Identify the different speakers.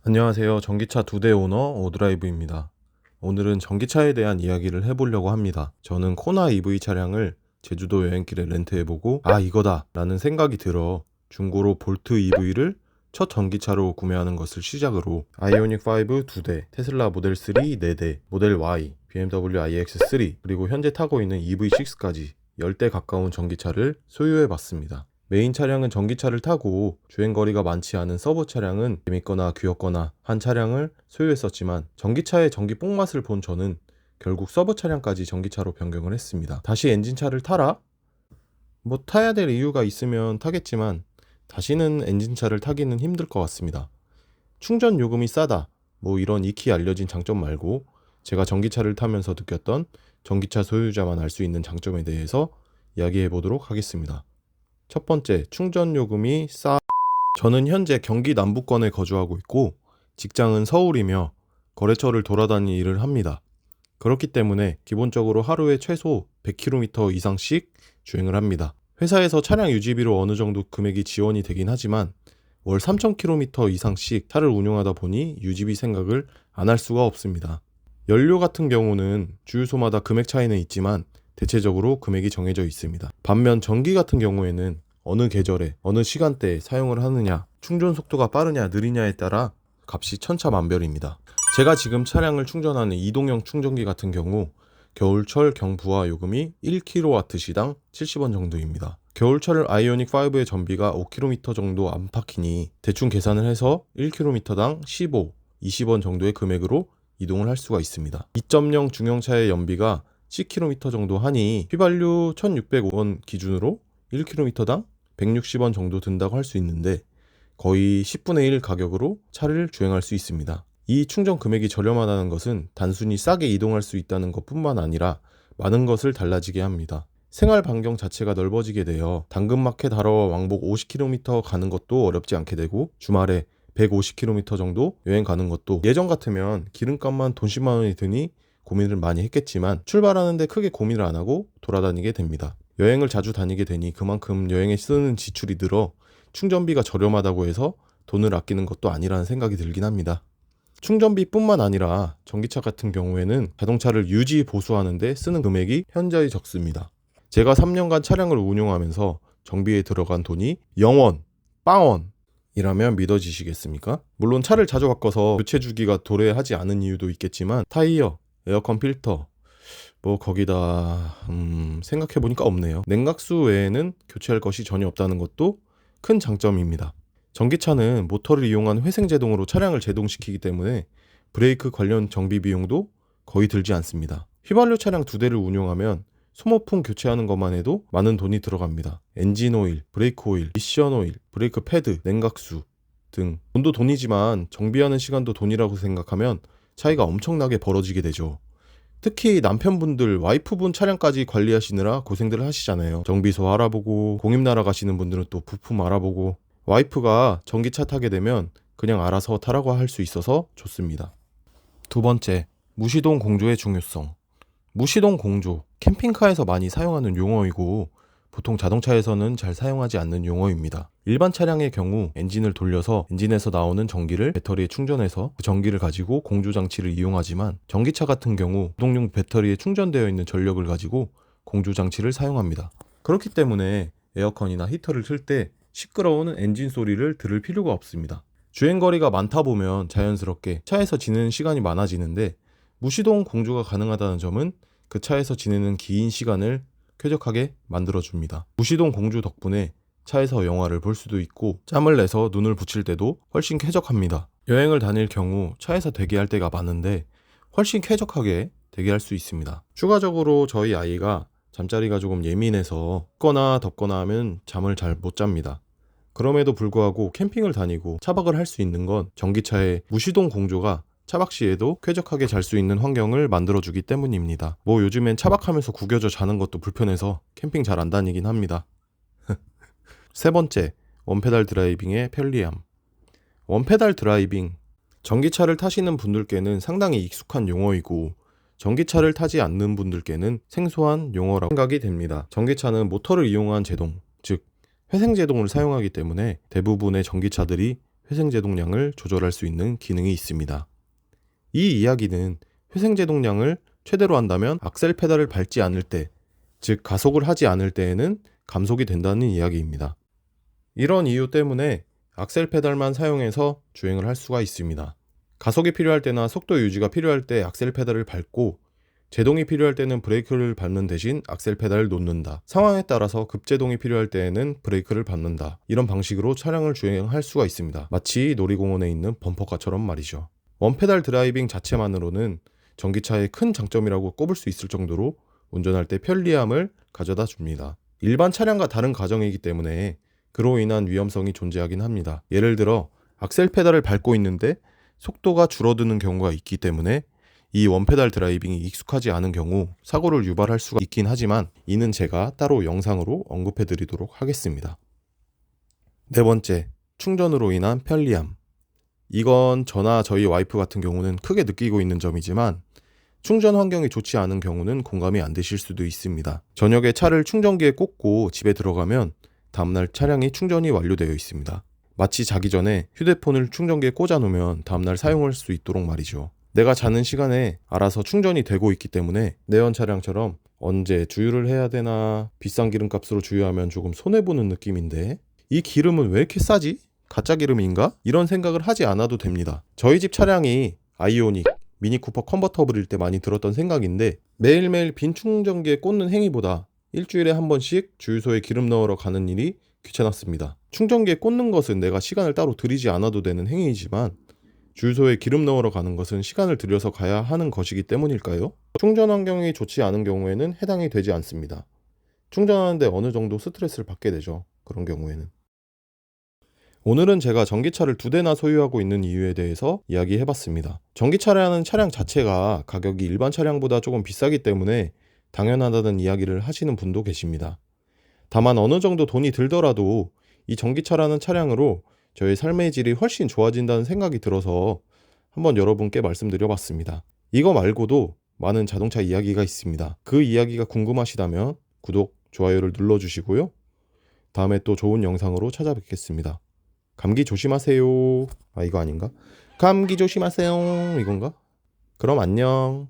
Speaker 1: 안녕하세요. 전기차 2대 오너 오드라이브입니다. 오늘은 전기차에 대한 이야기를 해보려고 합니다. 저는 코나 EV 차량을 제주도 여행길에 렌트해보고 이거다 라는 생각이 들어 중고로 볼트 EV를 첫 전기차로 구매하는 것을 시작으로 아이오닉 5 2대, 테슬라 모델 3 4대, 모델 Y, BMW iX3 그리고 현재 타고 있는 EV6까지 10대 가까운 전기차를 소유해봤습니다. 메인 차량은 전기차를 타고 주행거리가 많지 않은 서브 차량은 재밌거나 귀엽거나 한 차량을 소유했었지만 전기차의 전기 뽕맛을 본 저는 결국 서브 차량까지 전기차로 변경을 했습니다. 다시 엔진차를 타라? 타야 될 이유가 있으면 타겠지만 다시는 엔진차를 타기는 힘들 것 같습니다. 충전 요금이 싸다, 이런 익히 알려진 장점 말고 제가 전기차를 타면서 느꼈던 전기차 소유자만 알 수 있는 장점에 대해서 이야기해 보도록 하겠습니다. 첫 번째, 충전 요금이 싸. 저는 현재 경기 남부권에 거주하고 있고 직장은 서울이며 거래처를 돌아다니는 일을 합니다. 그렇기 때문에 기본적으로 하루에 최소 100km 이상씩 주행을 합니다. 회사에서 차량 유지비로 어느 정도 금액이 지원이 되긴 하지만 월 3000km 이상씩 차를 운용하다 보니 유지비 생각을 안 할 수가 없습니다. 연료 같은 경우는 주유소마다 금액 차이는 있지만 대체적으로 금액이 정해져 있습니다. 반면 전기 같은 경우에는 어느 계절에 어느 시간대에 사용을 하느냐, 충전 속도가 빠르냐 느리냐에 따라 값이 천차만별입니다. 제가 지금 차량을 충전하는 이동형 충전기 같은 경우 겨울철 경부하 요금이 1kW시당 70원 정도입니다. 겨울철 아이오닉 5의 전비가 5km 정도 안팎이니 대충 계산을 해서 1km당 15, 20원 정도의 금액으로 이동을 할 수가 있습니다. 2.0 중형차의 연비가 10km 정도 하니 휘발유 1600원 기준으로 1km당 160원 정도 든다고 할 수 있는데 거의 10분의 1 가격으로 차를 주행할 수 있습니다. 이 충전 금액이 저렴하다는 것은 단순히 싸게 이동할 수 있다는 것뿐만 아니라 많은 것을 달라지게 합니다. 생활 반경 자체가 넓어지게 되어 당근마켓 하러 왕복 50km 가는 것도 어렵지 않게 되고 주말에 150km 정도 여행 가는 것도 예전 같으면 기름값만 돈 10만 원이 드니 고민을 많이 했겠지만 출발하는데 크게 고민을 안 하고 돌아다니게 됩니다. 여행을 자주 다니게 되니 그만큼 여행에 쓰는 지출이 늘어 충전비가 저렴하다고 해서 돈을 아끼는 것도 아니라는 생각이 들긴 합니다. 충전비뿐만 아니라 전기차 같은 경우에는 자동차를 유지 보수하는 데 쓰는 금액이 현저히 적습니다. 제가 3년간 차량을 운용하면서 정비에 들어간 돈이 0원, 빵원 이라면 믿어지시겠습니까? 물론 차를 자주 바꿔서 교체 주기가 도래하지 않은 이유도 있겠지만 타이어, 에어컨 필터, 거기다 생각해보니까 없네요. 냉각수 외에는 교체할 것이 전혀 없다는 것도 큰 장점입니다. 전기차는 모터를 이용한 회생제동으로 차량을 제동시키기 때문에 브레이크 관련 정비 비용도 거의 들지 않습니다. 휘발유 차량 2대를 운용하면 소모품 교체하는 것만 해도 많은 돈이 들어갑니다. 엔진 오일, 브레이크 오일, 미션 오일, 브레이크 패드, 냉각수 등 돈도 돈이지만 정비하는 시간도 돈이라고 생각하면 차이가 엄청나게 벌어지게 되죠. 특히 남편분들, 와이프분 차량까지 관리하시느라 고생들 하시잖아요. 정비소 알아보고 공임 나라 가시는 분들은 또 부품 알아보고 와이프가 전기차 타게 되면 그냥 알아서 타라고 할 수 있어서 좋습니다. 두 번째, 무시동 공조의 중요성. 무시동 공조, 캠핑카에서 많이 사용하는 용어이고 보통 자동차에서는 잘 사용하지 않는 용어입니다. 일반 차량의 경우 엔진을 돌려서 엔진에서 나오는 전기를 배터리에 충전해서 그 전기를 가지고 공조 장치를 이용하지만 전기차 같은 경우 구동용 배터리에 충전되어 있는 전력을 가지고 공조 장치를 사용합니다. 그렇기 때문에 에어컨이나 히터를 틀 때 시끄러운 엔진 소리를 들을 필요가 없습니다. 주행거리가 많다 보면 자연스럽게 차에서 지내는 시간이 많아지는데 무시동 공조가 가능하다는 점은 그 차에서 지내는 긴 시간을 쾌적하게 만들어줍니다. 무시동 공조 덕분에 차에서 영화를 볼 수도 있고 짬을 내서 눈을 붙일 때도 훨씬 쾌적합니다. 여행을 다닐 경우 차에서 대기할 때가 많은데 훨씬 쾌적하게 대기할 수 있습니다. 추가적으로 저희 아이가 잠자리가 조금 예민해서 덥거나 하면 잠을 잘 못 잡니다. 그럼에도 불구하고 캠핑을 다니고 차박을 할 수 있는 건 전기차의 무시동 공조가 차박 시에도 쾌적하게 잘 수 있는 환경을 만들어주기 때문입니다. 요즘엔 차박하면서 구겨져 자는 것도 불편해서 캠핑 잘 안 다니긴 합니다. 세 번째, 원페달 드라이빙의 편리함. 원페달 드라이빙, 전기차를 타시는 분들께는 상당히 익숙한 용어이고 전기차를 타지 않는 분들께는 생소한 용어라고 생각이 됩니다. 전기차는 모터를 이용한 제동, 즉 회생제동을 사용하기 때문에 대부분의 전기차들이 회생제동량을 조절할 수 있는 기능이 있습니다. 이 이야기는 회생제동량을 최대로 한다면 악셀 페달을 밟지 않을 때, 즉 가속을 하지 않을 때에는 감속이 된다는 이야기입니다. 이런 이유 때문에 악셀 페달만 사용해서 주행을 할 수가 있습니다. 가속이 필요할 때나 속도 유지가 필요할 때 악셀 페달을 밟고, 제동이 필요할 때는 브레이크를 밟는 대신 악셀 페달을 놓는다. 상황에 따라서 급제동이 필요할 때에는 브레이크를 밟는다. 이런 방식으로 차량을 주행할 수가 있습니다. 마치 놀이공원에 있는 범퍼카처럼 말이죠. 원페달 드라이빙 자체만으로는 전기차의 큰 장점이라고 꼽을 수 있을 정도로 운전할 때 편리함을 가져다 줍니다. 일반 차량과 다른 가정이기 때문에 그로 인한 위험성이 존재하긴 합니다. 예를 들어 악셀 페달을 밟고 있는데 속도가 줄어드는 경우가 있기 때문에 이 원페달 드라이빙이 익숙하지 않은 경우 사고를 유발할 수가 있긴 하지만 이는 제가 따로 영상으로 언급해 드리도록 하겠습니다. 네 번째, 충전으로 인한 편리함. 이건 저나 저희 와이프 같은 경우는 크게 느끼고 있는 점이지만 충전 환경이 좋지 않은 경우는 공감이 안 되실 수도 있습니다. 저녁에 차를 충전기에 꽂고 집에 들어가면 다음날 차량이 충전이 완료되어 있습니다. 마치 자기 전에 휴대폰을 충전기에 꽂아 놓으면 다음날 사용할 수 있도록 말이죠. 내가 자는 시간에 알아서 충전이 되고 있기 때문에 내연 차량처럼 언제 주유를 해야 되나 비싼 기름값으로 주유하면 조금 손해보는 느낌인데 이 기름은 왜 이렇게 싸지? 가짜 기름인가? 이런 생각을 하지 않아도 됩니다. 저희 집 차량이 아이오닉, 미니쿠퍼 컨버터블일 때 많이 들었던 생각인데 매일매일 빈 충전기에 꽂는 행위보다 일주일에 한 번씩 주유소에 기름 넣으러 가는 일이 귀찮았습니다. 충전기에 꽂는 것은 내가 시간을 따로 들이지 않아도 되는 행위이지만 주유소에 기름 넣으러 가는 것은 시간을 들여서 가야 하는 것이기 때문일까요? 충전 환경이 좋지 않은 경우에는 해당이 되지 않습니다. 충전하는데 어느 정도 스트레스를 받게 되죠. 그런 경우에는. 오늘은 제가 전기차를 2대나 소유하고 있는 이유에 대해서 이야기해봤습니다. 전기차라는 차량 자체가 가격이 일반 차량보다 조금 비싸기 때문에 당연하다는 이야기를 하시는 분도 계십니다. 다만 어느 정도 돈이 들더라도 이 전기차라는 차량으로 저의 삶의 질이 훨씬 좋아진다는 생각이 들어서 한번 여러분께 말씀드려봤습니다. 이거 말고도 많은 자동차 이야기가 있습니다. 그 이야기가 궁금하시다면 구독, 좋아요를 눌러주시고요. 다음에 또 좋은 영상으로 찾아뵙겠습니다. 감기 조심하세요. 아, 이거 아닌가? 감기 조심하세요. 이건가? 그럼 안녕.